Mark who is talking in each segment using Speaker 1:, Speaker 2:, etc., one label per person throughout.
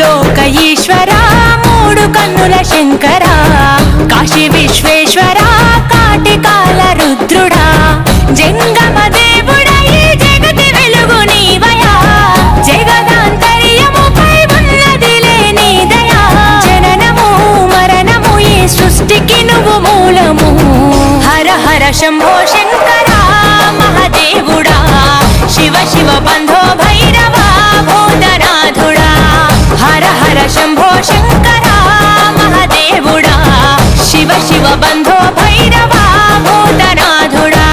Speaker 1: ములోక ఈశ్వరా మూడు కన్నుల శంకరా కాశీ విశ్వేశ్వరా కాటికాల రుద్రుడా జంగమ దేవుడా ఈ జగతి వెలుగు నీవయా జగదాంతర్యముపై ఉన్నదిలే నీ దయా జననము మరణము ఈ సృష్టికి నువ్వు మూలము హర హర శంభో శంకరా మహాదేవుడా శివ శివ బంధో భైరవా భూతనాథుడా హర హర శంభో శంకరా మహాదేవుడా శివ శివ బంధో భైరవా భూతనాథుడా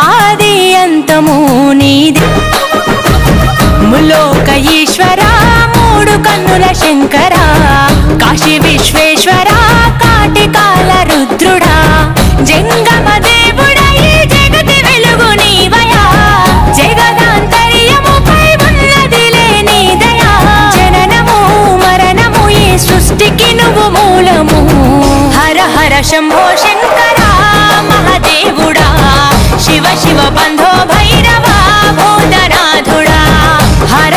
Speaker 1: ఆది అంతము నీది ములోక ఈశ్వరా మూడు కన్నుల శంకరా కాశీ విశ్వేశ్వరా కాటికాల రుద్రుడా జంగమ దేవుడా ఈ జగతి వెలుగు నీవయా జగదాంతర్యముపై ఉన్నదిలే నీ దయా జననము మరణము ఈ సృష్టికి నువ్వు మూలము హర హర శంభో శంకరా మహాదేవుడా శివ శివ బంధో భైరవా భూతనాథుడా హర